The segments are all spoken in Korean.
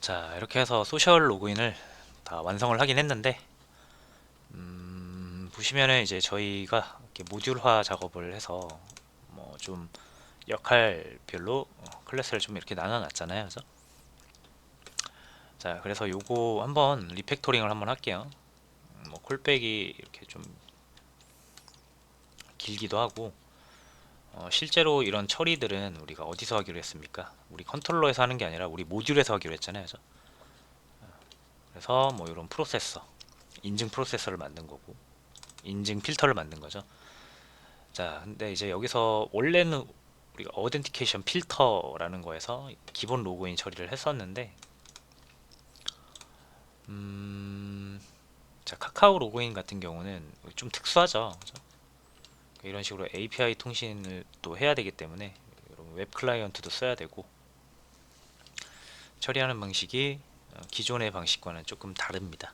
자, 이렇게 해서 소셜 로그인을 다 완성을 하긴 했는데, 보시면은 이제 저희가 이렇게 모듈화 작업을 해서 뭐 좀 역할별로 클래스를 좀 이렇게 나눠 놨잖아요. 그죠? 자, 그래서 요거 한번 리팩토링을 한번 할게요. 뭐 콜백이 이렇게 좀 길기도 하고, 실제로 이런 처리들은 우리가 어디서 하기로 했습니까? 우리 컨트롤러에서 하는 게 아니라 우리 모듈에서 하기로 했잖아요. 그죠? 그래서 뭐 이런 프로세서, 인증 프로세서를 만든 거고, 인증 필터를 만든 거죠. 자, 근데 이제 여기서 원래는 우리가 어덴티케이션 필터라는 거에서 기본 로그인 처리를 했었는데, 음, 자, 카카오 로그인 같은 경우는 좀 특수하죠. 그죠? 이런 식으로 API 통신을 또 해야 되기 때문에 이런 웹 클라이언트도 써야 되고, 처리하는 방식이 기존의 방식과는 조금 다릅니다.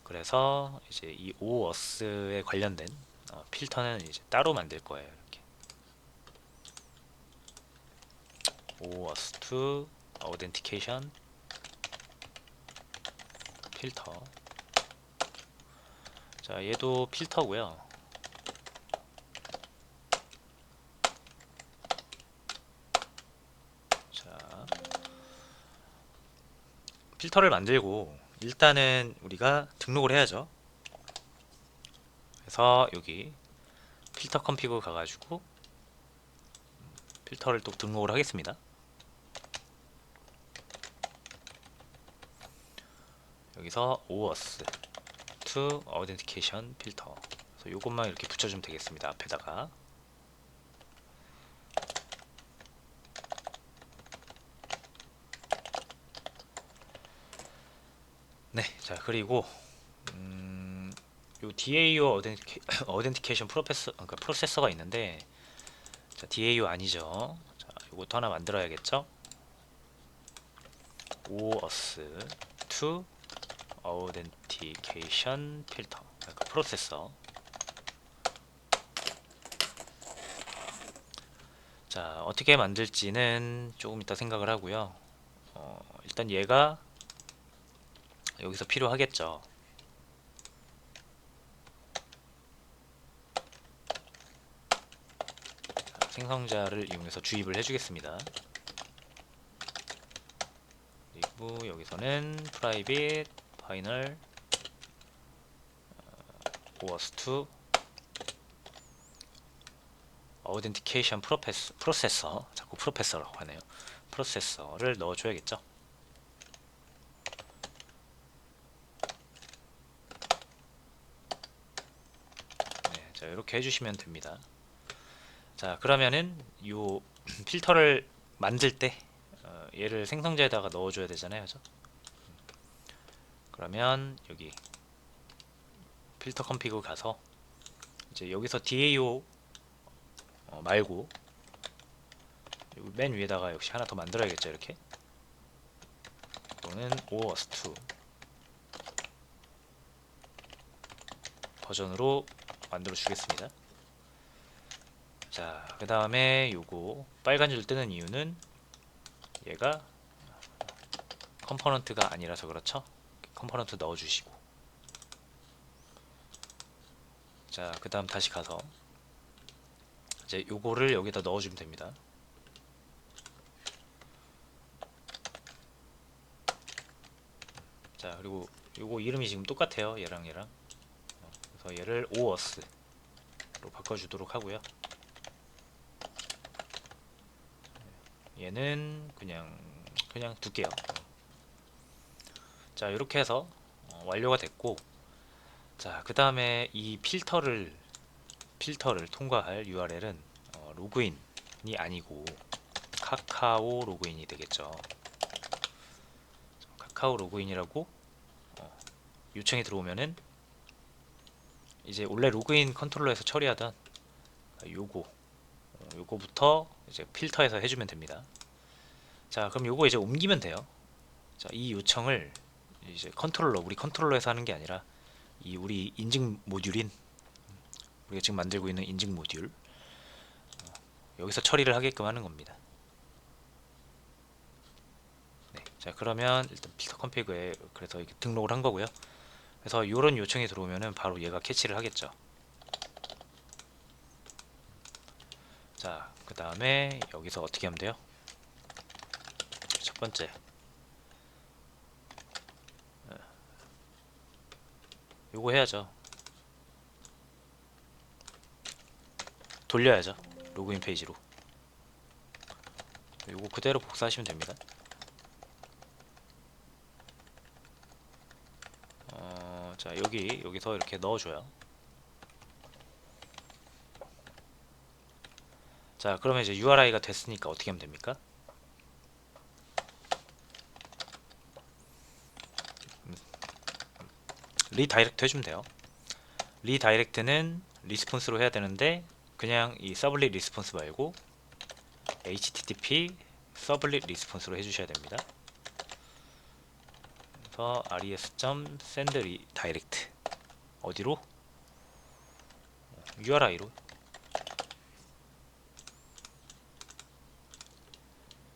그래서 이제 이 OAuth에 관련된 필터는 이제 따로 만들 거예요. 이렇게 OAuth to Authentication 필터. 자, 얘도 필터고요. 자, 필터를 만들고 일단은 우리가 등록을 해야죠. 그래서 여기 필터 컴피그 가가지고 필터를 또 등록을 하겠습니다. 여기서 OAuth to Authentication 필터. 그래서 이것만 이렇게 붙여주면 되겠습니다. 앞에다가. 네, 자 그리고 요 DAO 어덴티케이션 그러니까 프로세서가 있는데, 자, DAO 아니죠. 자, 요것도 하나 만들어야겠죠. OAuth to Authentication 필터. 그러니까 프로세서. 자, 어떻게 만들지는 조금 이따 생각을 하고요. 일단 얘가 여기서 필요하겠죠. 자, 생성자를 이용해서 주입을 해주겠습니다. 그리고 여기서는 private final OAuth to Authentication 프로세서, 자꾸 프로페서라고 하네요. 프로세서를 넣어줘야겠죠. 네, 자 이렇게 해주시면 됩니다. 자 그러면은 요 필터를 만들 때 얘를 생성자에다가 넣어줘야 되잖아요. 그죠? 그러면 여기 필터 컴피그 가서 이제 여기서 DAO 말고 맨 위에다가 역시 하나 더 만들어야겠죠. 이렇게 또는 OAuth2 버전으로 만들어 주겠습니다. 자, 그 다음에 요거 빨간 줄 뜨는 이유는 얘가 컴포넌트가 아니라서 그렇죠. 컴포넌트 넣어주시고, 자, 그 다음 다시 가서 이제 요거를 여기다 넣어주면 됩니다. 자, 그리고 요거 이름이 지금 똑같아요. 얘랑 얘랑. 그래서 얘를 OAuth로 바꿔주도록 하고요. 얘는 그냥 둘게요. 자, 이렇게 해서 완료가 됐고, 자, 그 다음에 이 필터를 통과할 URL은 로그인이 아니고 카카오 로그인이 되겠죠. 카카오 로그인이라고 요청이 들어오면은 이제 원래 로그인 컨트롤러에서 처리하던 요거부터 이제 필터에서 해주면 됩니다. 자, 그럼 요거 이제 옮기면 돼요. 자, 이 요청을 이제 우리 컨트롤러에서 하는 게 아니라 이 우리 인증 모듈인, 우리가 지금 만들고 있는 인증 모듈 여기서 처리를 하게끔 하는 겁니다. 자, 그러면 일단 필터 컴피그에 그래서 이렇게 등록을 한 거고요. 그래서 이런 요청이 들어오면은 바로 얘가 캐치를 하겠죠. 자, 그 다음에 여기서 어떻게 하면 돼요? 첫 번째, 요거 해야죠. 돌려야죠. 로그인 페이지로. 요거 그대로 복사하시면 됩니다. 자, 여기서 이렇게 넣어줘요. 자, 그러면 이제 URI가 됐으니까 어떻게 하면 됩니까? 리다이렉트 해주면 돼요. 리다이렉트는 리스폰스로 해야 되는데 그냥 이 서블릿 리스폰스 말고 HTTP 서블릿 리스폰스로 해주셔야 됩니다. 그래서 res.send redirect 어디로? URI로.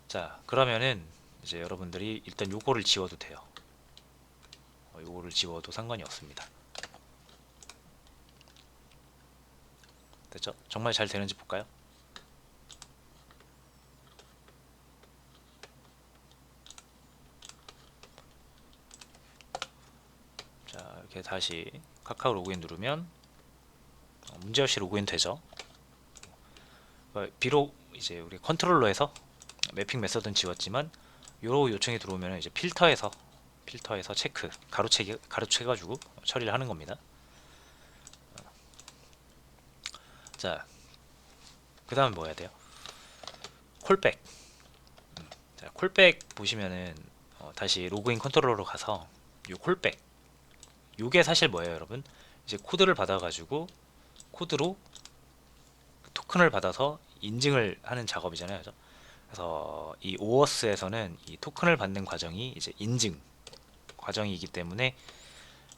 자, 그러면은 이제 여러분들이 일단 요거를 지워도 돼요. 요거를 지워도 상관이 없습니다. 됐죠? 정말 잘 되는지 볼까요? 자, 이렇게 다시 카카오 로그인 누르면 문제없이 로그인 되죠. 비록 이제 우리 컨트롤러에서 매핑 메서드는 지웠지만 요로 요청이 들어오면 이제 필터에서 체크 가로채가지고 처리를 하는 겁니다. 자, 그 다음 뭐 해야 돼요? 콜백. 자, 콜백 보시면은 다시 로그인 컨트롤러로 가서 요 콜백, 요게 사실 뭐예요, 여러분? 이제 코드를 받아가지고 코드로 토큰을 받아서 인증을 하는 작업이잖아요. 그죠? 그래서 이 오어스에서는 이 토큰을 받는 과정이 이제 인증 과정이기 때문에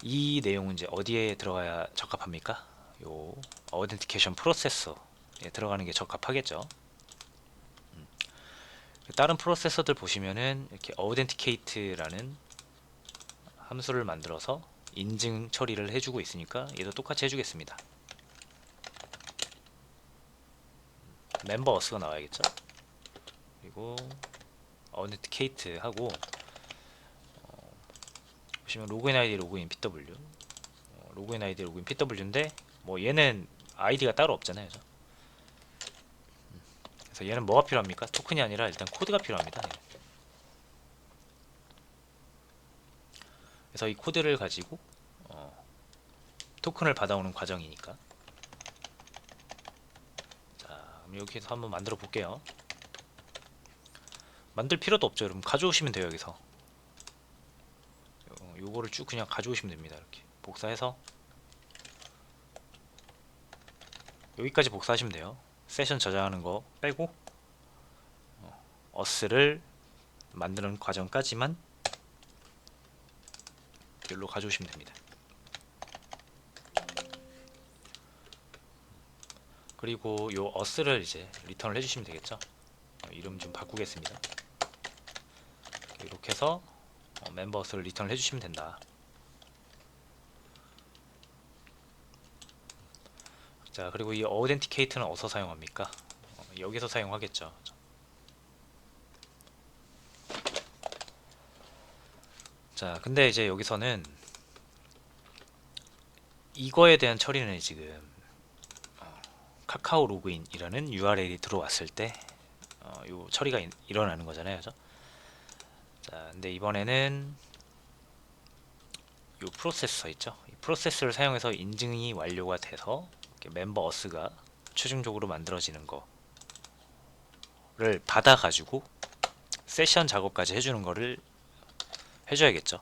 이 내용은 이제 어디에 들어가야 적합합니까? 요 어덴티케이션 프로세서에 들어가는 게 적합하겠죠. 다른 프로세서들 보시면은 이렇게 authenticate라는 함수를 만들어서 인증 처리를 해주고 있으니까 얘도 똑같이 해주겠습니다. 멤버 어스가 나와야겠죠. 그리고 authenticate 하고 보시면 로그인 아이디 로그인 PW 로그인 아이디 로그인 PW인데 뭐 얘는 아이디가 따로 없잖아요. 그죠? 그래서 얘는 뭐가 필요합니까? 토큰이 아니라 일단 코드가 필요합니다. 그래서 이 코드를 가지고 토큰을 받아오는 과정이니까. 자, 그럼 여기서 한번 만들어 볼게요. 만들 필요도 없죠. 여러분 가져오시면 돼요. 여기서 요거를 쭉 그냥 가져오시면 됩니다. 이렇게 복사해서 여기까지 복사하시면 돼요. 세션 저장하는 거 빼고 어스를 만드는 과정까지만 여기로 가져오시면 됩니다. 그리고 요 어스를 이제 리턴을 해주시면 되겠죠. 이름 좀 바꾸겠습니다. 이렇게 해서 멤버 어스를 리턴을 해주시면 된다. 자, 그리고 이 authenticate는 어디서 사용합니까? 여기서 사용하겠죠. 자, 근데 이제 여기서는 이거에 대한 처리는 지금 카카오 로그인이라는 URL이 들어왔을 때 요 처리가 일어나는 거잖아요. 그죠? 자, 근데 이번에는 요 프로세서 있죠? 이 프로세스를 사용해서 인증이 완료가 돼서 멤버 어스가 최종적으로 만들어지는 거를 받아가지고 세션 작업까지 해주는 거를 해줘야겠죠.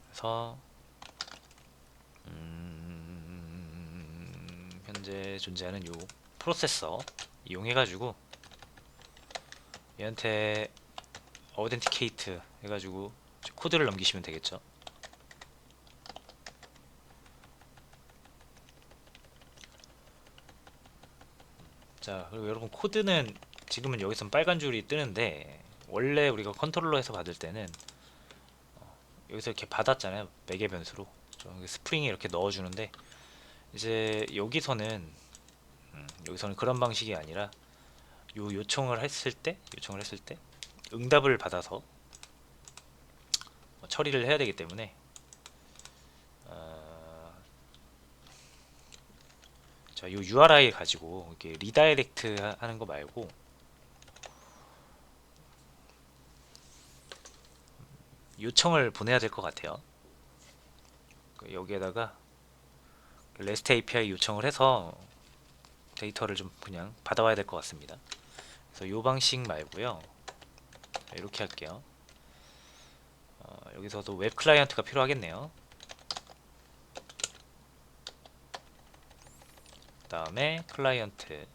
그래서 현재 존재하는 요 프로세서 이용해가지고 얘한테 어덴티케이트 해가지고 코드를 넘기시면 되겠죠. 자, 그리고 여러분 코드는 지금은 여기서 빨간 줄이 뜨는데 원래 우리가 컨트롤러에서 받을 때는 여기서 이렇게 받았잖아요. 매개 변수로 스프링에 이렇게 넣어주는데, 이제 여기서는 그런 방식이 아니라 요청을 했을 때 응답을 받아서 처리를 해야 되기 때문에, 자, 요 URI 가지고 이렇게 리다이렉트 하는 거 말고 요청을 보내야 될 것 같아요. 여기에다가 REST API 요청을 해서 데이터를 좀 그냥 받아와야 될 것 같습니다. 그래서 요 방식 말고요. 이렇게 할게요. 여기서도 웹 클라이언트가 필요하겠네요. 그 다음에 클라이언트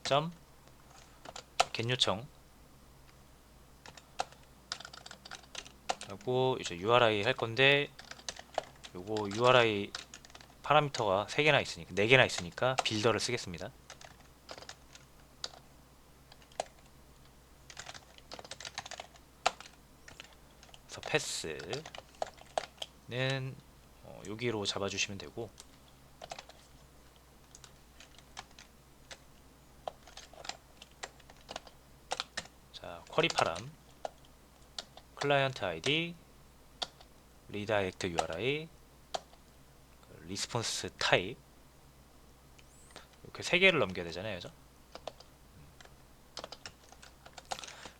점 get 요청 하고 이제 URI 할 건데, 요거 URI 파라미터가 3개나 있으니까 4개나 있으니까 빌더를 쓰겠습니다. 그래서 패스는 여기로 잡아주시면 되고, 자, 쿼리 파람 클라이언트 아이디 리다이렉트 URI 리스폰스 타입 이렇게 3개를 넘겨야 되잖아요, 그죠?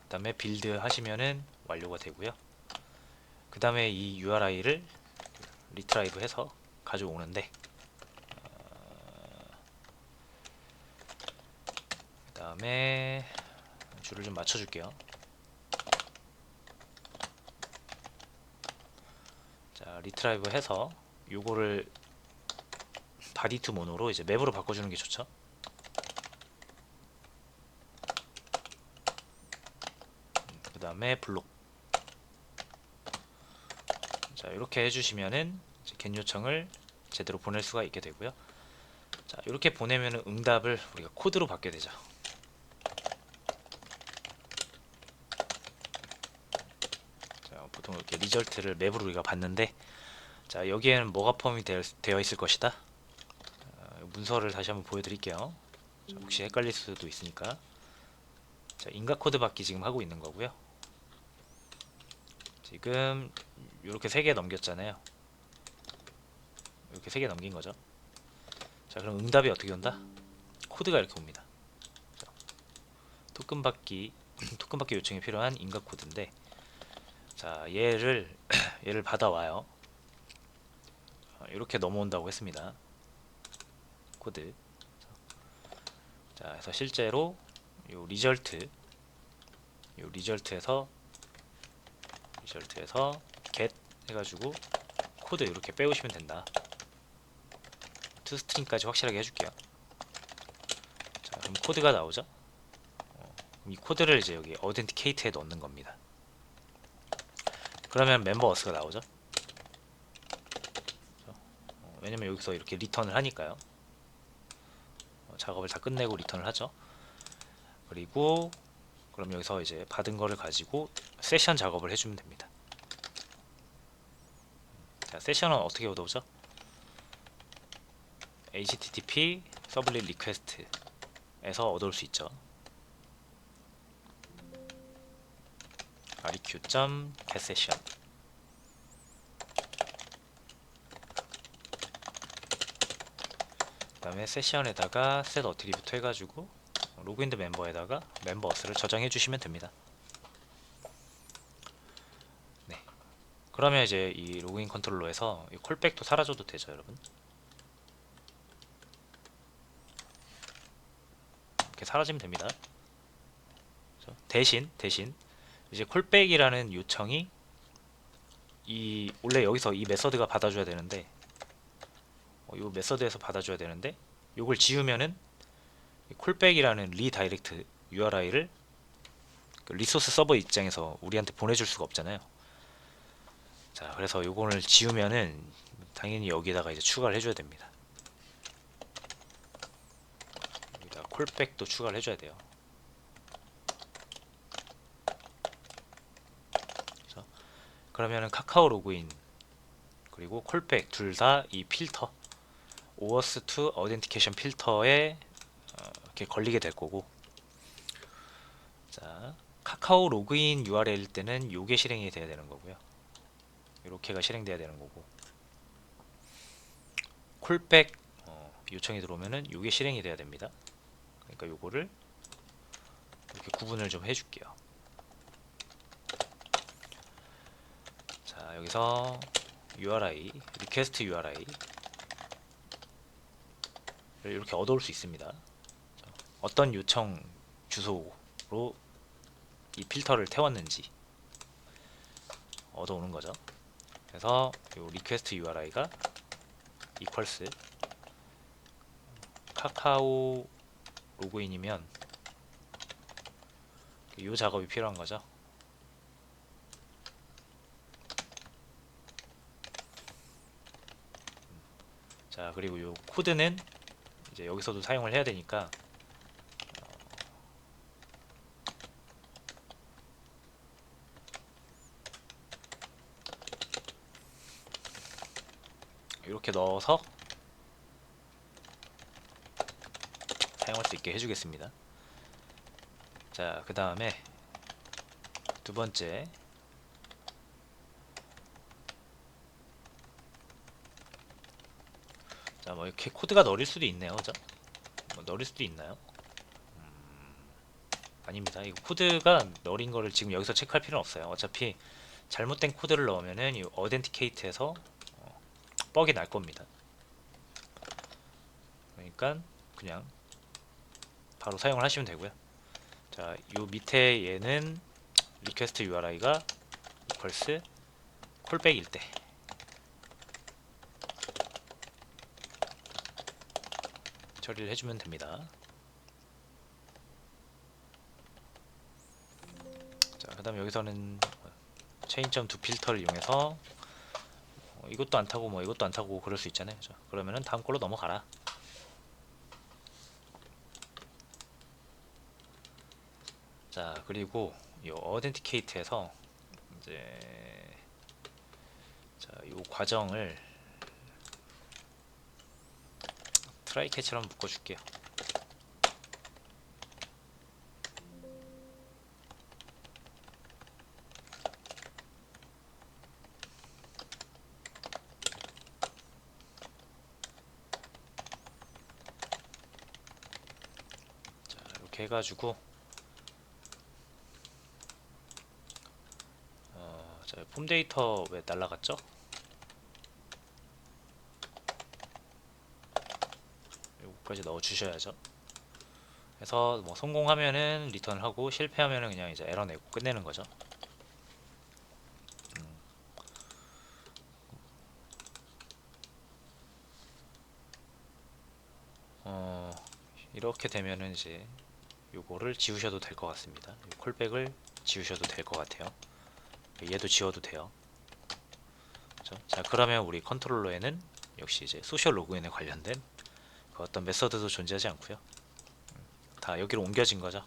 그 다음에 빌드 하시면은 완료가 되고요. 그 다음에 이 URI를 리트라이브 해서 가져오는데, 그 다음에 줄을 좀 맞춰줄게요. 자, 리트라이브 해서 요거를 바디 투 모노로 이제 맵으로 바꿔주는 게 좋죠. 그 다음에 블록. 자, 이렇게 해주시면은 get 요청을 제대로 보낼 수가 있게 되고요. 자, 이렇게 보내면은 응답을 우리가 코드로 받게 되죠. 자, 보통 이렇게 리절트를 맵으로 우리가 받는데, 자, 여기에는 뭐가 포함이 되어 있을 것이다. 문서를 다시 한번 보여드릴게요. 자, 혹시 헷갈릴 수도 있으니까. 자, 인가 코드 받기 지금 하고 있는 거고요. 지금 이렇게 3개 넘겼잖아요. 이렇게 3개 넘긴 거죠. 자, 그럼 응답이 어떻게 온다? 코드가 이렇게 옵니다. 자, 토큰 받기 요청이 필요한 인가 코드인데, 자, 얘를 받아와요. 이렇게 넘어온다고 했습니다. 코드. 자, 그래서 실제로 요 리절트에서 get 해가지고 코드 이렇게 빼오시면 된다. toString까지 확실하게 해줄게요. 자, 그럼 코드가 나오죠. 그럼 이 코드를 이제 여기 authenticate에 넣는 겁니다. 그러면 멤버 어스가 나오죠. 왜냐면 여기서 이렇게 리턴을 하니까요. 작업을 다 끝내고 리턴을 하죠. 그리고 그럼 여기서 이제 받은 거를 가지고 세션 작업을 해주면 됩니다. 자, 세션은 어떻게 얻어오죠? http 서블릿 리퀘스트에서 얻어올 수 있죠. req.getSession. 그 다음에 세션에다가 set attribute 해가지고 로그인드 멤버에다가 멤버 어스를 저장해 주시면 됩니다. 네. 그러면 이제 이 로그인 컨트롤러에서 이 콜백도 사라져도 되죠, 여러분. 이렇게 사라지면 됩니다. 대신 이제 콜백이라는 요청이 원래 여기서 이 메서드가 받아줘야 되는데, 이 메서드에서 받아줘야 되는데, 요걸 지우면은 콜백이라는 리다이렉트 URI를 리소스 서버 입장에서 우리한테 보내줄 수가 없잖아요. 자, 그래서 요거를 지우면은 당연히 여기다가 이제 추가를 해줘야 됩니다. 여기다 콜백도 추가를 해줘야 돼요. 그러면은 카카오 로그인 그리고 콜백 둘 다 이 필터 OAuth to Authentication 필터에 이렇게 걸리게 될 거고, 자 카카오 로그인 URL일 때는 요게 실행이 돼야 되는 거고요. 이렇게가 실행돼야 되는 거고, 콜백 요청이 들어오면은 요게 실행이 돼야 됩니다. 그러니까 요거를 이렇게 구분을 좀 해줄게요. 자 여기서 URI, 리퀘스트 URI를 이렇게 얻어올 수 있습니다. 어떤 요청 주소로 이 필터를 태웠는지 얻어오는 거죠. 그래서 요 리퀘스트 URI가 equals 카카오 로그인이면 이 작업이 필요한 거죠. 자 그리고 요 코드는 이제 여기서도 사용을 해야 되니까 이렇게 넣어서 사용할 수 있게 해주겠습니다. 자 그 다음에 두 번째, 자 뭐 이렇게 코드가 너릴 수도 있네요, 그죠? 뭐 너릴 수도 있나요? 아닙니다. 이거 코드가 너린 거를 지금 여기서 체크할 필요는 없어요. 어차피 잘못된 코드를 넣으면은 이 어덴티케이트에서 뻑이 날 겁니다. 그러니까 그냥 바로 사용을 하시면 되고요. 자, 요 밑에 얘는 리퀘스트 URI가 equals 콜백일 때 처리를 해주면 됩니다. 자, 그 다음에 여기서는 chain.do 필터를 이용해서 이것도 안 타고 뭐 이것도 안 타고 그럴 수 있잖아요. 그죠? 그러면은 다음 걸로 넘어가라. 자, 그리고 이 어덴티케이트에서 이제 자, 요 과정을 트라이 캐치로 한번 묶어줄게요. 자, 이렇게 해가지고 자, 폼 데이터 왜 날라갔죠? 요거까지 넣어 주셔야죠. 그래서 뭐 성공하면은 리턴을 하고 실패하면은 그냥 이제 에러 내고 끝내는 거죠. 이렇게 되면은 이제 요거를 지우셔도 될 것 같습니다. 콜백을 지우셔도 될 것 같아요. 얘도 지워도 돼요. 그렇죠? 자 그러면 우리 컨트롤러에는 역시 이제 소셜 로그인에 관련된 그 어떤 메서드도 존재하지 않고요. 다 여기로 옮겨진 거죠.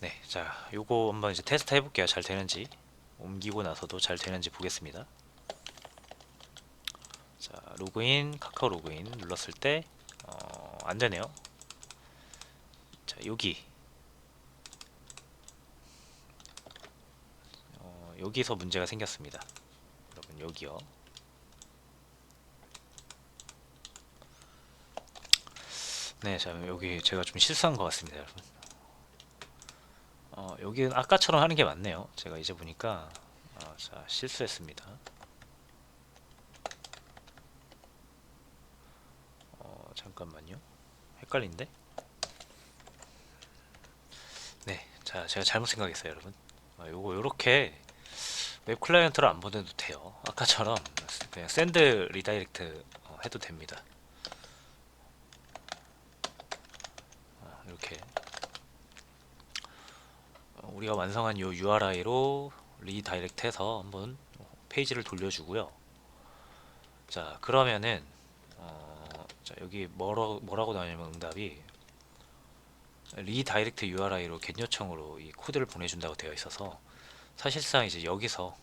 네, 자 요거 한번 이제 테스트 해볼게요. 잘 되는지. 옮기고 나서도 잘 되는지 보겠습니다. 자 로그인, 카카오 로그인 눌렀을 때 안 되네요. 자 여기서 문제가 생겼습니다. 여러분 여기요. 네, 자 여기 제가 좀 실수한 것 같습니다, 여러분. 여기 아까처럼 하는 게 맞네요. 제가 이제 보니까 자 실수했습니다. 잠깐만요. 헷갈린데? 네, 자 제가 잘못 생각했어요, 여러분. 요거 요렇게 웹 클라이언트를 안 보내도 돼요. 아까처럼 그냥 샌드 리다이렉트 해도 됩니다. 이렇게 우리가 완성한 요 URI로 리다이렉트 해서 한번 페이지를 돌려주고요. 자 그러면은 자 여기 뭐라고 나오냐면 응답이 리다이렉트 URI로 get 요청으로 이 코드를 보내준다고 되어 있어서 사실상 이제 여기서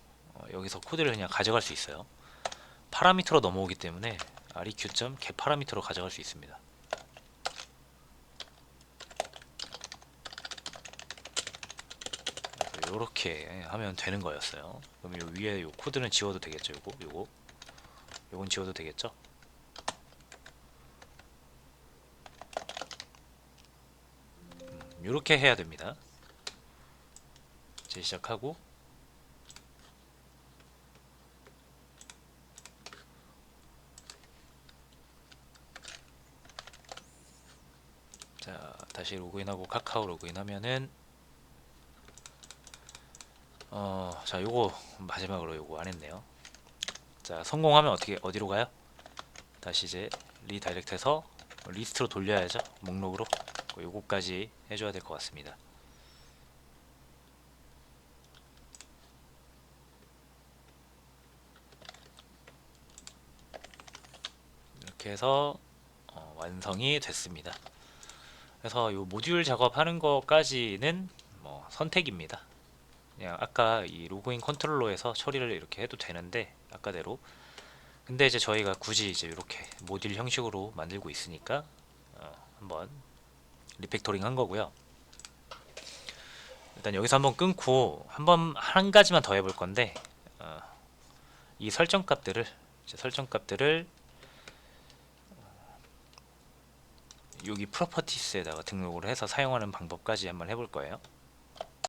코드를 그냥 가져갈 수 있어요. 파라미터로 넘어오기 때문에 req.get 파라미터로 가져갈 수 있습니다. 이렇게 하면 되는 거였어요. 그럼 요 위에 요 코드는 지워도 되겠죠? 요건 지워도 되겠죠? 요렇게 해야 됩니다. 이제 시작하고 자 다시 로그인하고 카카오 로그인하면은 자 요거 마지막으로 요거 안 했네요. 자 성공하면 어디로 가요? 다시 이제 리다이렉트해서 리스트로 돌려야죠. 목록으로 요거까지 해줘야 될 것 같습니다. 이렇게 해서 완성이 됐습니다. 그래서 요 모듈 작업하는 것까지는 뭐 선택입니다. 그냥 아까 이 로그인 컨트롤러에서 처리를 이렇게 해도 되는데 아까대로, 근데 이제 저희가 굳이 이제 이렇게 모듈 형식으로 만들고 있으니까 한번 리팩토링 한 거고요. 일단 여기서 한번 끊고 한 가지만 더 해볼 건데 이 설정값들을 여기 프로퍼티스에다가 등록을 해서 사용하는 방법까지 한번 해볼 거예요.